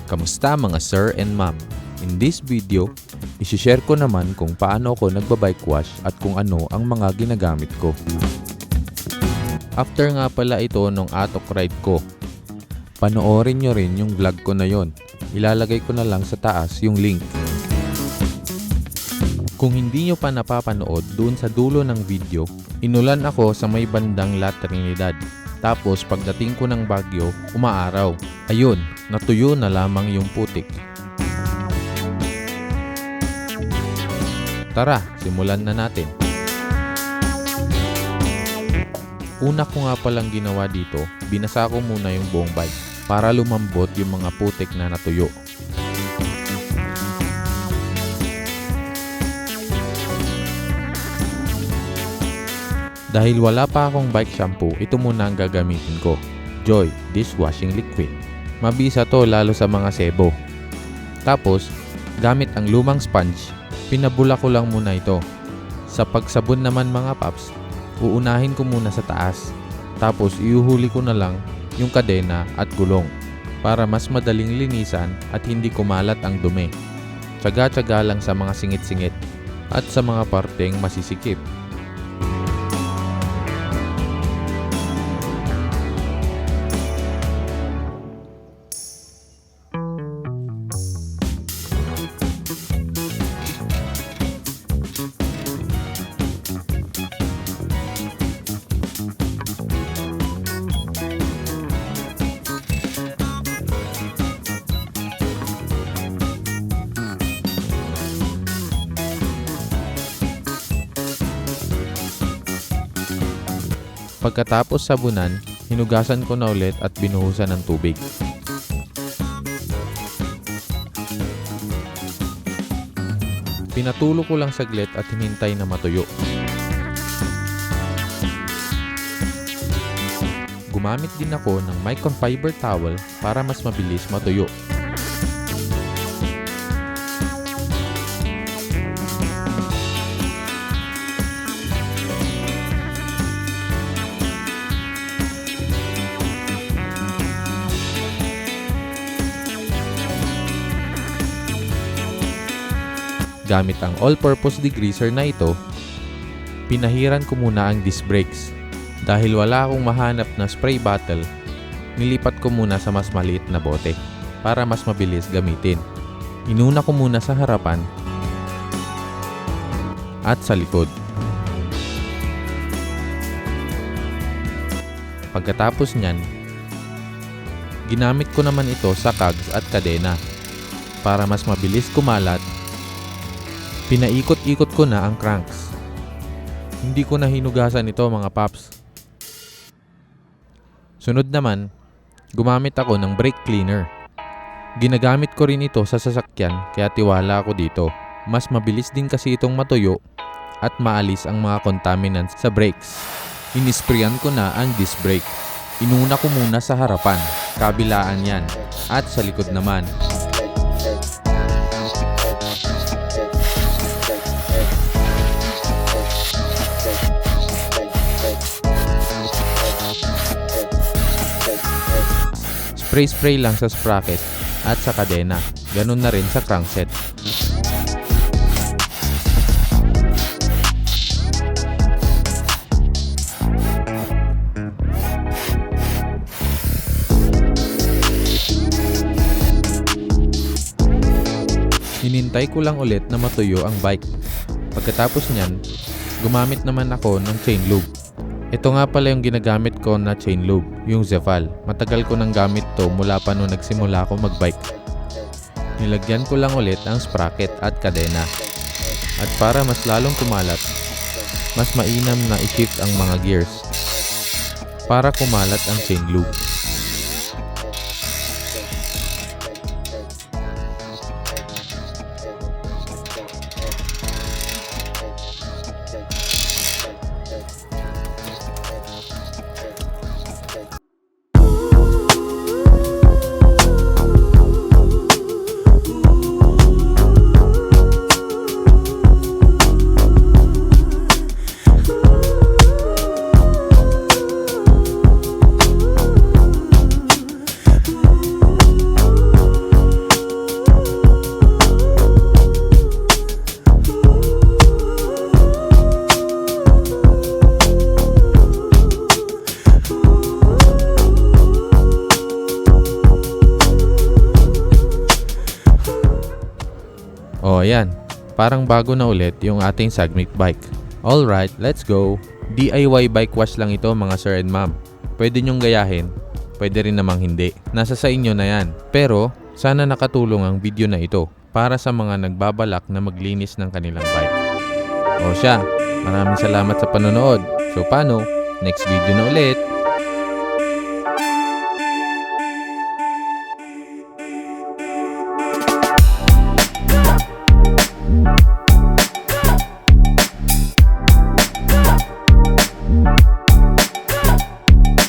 Kamusta mga sir and ma'am? In this video, isi-share ko naman kung paano ako nagbabike wash at kung ano ang mga ginagamit ko. After nga pala ito nung atok ride ko, panoorin nyo rin yung vlog ko na yon. Ilalagay ko na lang sa taas yung link. Kung hindi nyo pa napapanood, doon sa dulo ng video, inulan ako sa may bandang La Trinidad. Tapos pagdating ko ng Baguio, umaaraw. Ayun, natuyo na lamang yung putik. Tara, simulan na natin. Una ko nga palang ginawa dito, binasa ko muna yung buong bike para lumambot yung mga putik na natuyo. Dahil wala pa akong bike shampoo, ito muna ang gagamitin ko. Joy Dishwashing Liquid. Mabisa to lalo sa mga sebo. Tapos, gamit ang lumang sponge, pinabula ko lang muna ito. Sa pagsabon naman mga paps, uunahin ko muna sa taas. Tapos, iuhuli ko na lang yung kadena at gulong para mas madaling linisan at hindi kumalat ang dumi. Tsaga-tsaga lang sa mga singit-singit at sa mga parteng masisikip. Pagkatapos sabunan, hinugasan ko na ulit at binuhusan ng tubig. Pinatulo ko lang saglit at hinintay na matuyo. Gumamit din ako ng microfiber towel para mas mabilis matuyo. Gamit ang all-purpose degreaser na ito, pinahiran ko muna ang disc brakes. Dahil wala akong mahanap na spray bottle, nilipat ko muna sa mas maliit na bote para mas mabilis gamitin. Inuna ko muna sa harapan at sa likod. Pagkatapos niyan, ginamit ko naman ito sa cogs at kadena para mas mabilis kumalat. Pinaikot-ikot ko na ang cranks. Hindi ko na hinugasan ito mga paps. Sunod naman, gumamit ako ng brake cleaner. Ginagamit ko rin ito sa sasakyan kaya tiwala ako dito. Mas mabilis din kasi itong matuyo at maalis ang mga contaminants sa brakes. Inisprayan ko na ang disc brake. Inuna ko muna sa harapan, kabilaan yan, at sa likod naman. Spray lang sa sprocket at sa kadena. Ganun na rin sa crankset. Hinintay ko lang ulit na matuyo ang bike. Pagkatapos niyan, gumamit naman ako ng chain lube. Ito nga pala yung ginagamit ko na chain lube, yung Zefal. Matagal ko nang gamit to mula pa nung nagsimula ako magbike. Nilagyan ko lang ulit ang sprocket at kadena. At para mas lalong kumalat, mas mainam na i-shift ang mga gears para kumalat ang chain lube. ayan. Parang bago na ulit yung ating Sagmit bike. Alright, let's go! DIY bike wash lang ito mga sir and ma'am. Pwede nyong gayahin, pwede rin namang hindi. Nasa sa inyo na yan. Pero, sana nakatulong ang video na ito para sa mga nagbabalak na maglinis ng kanilang bike. O siya, maraming salamat sa panonood. So paano? Next video na ulit!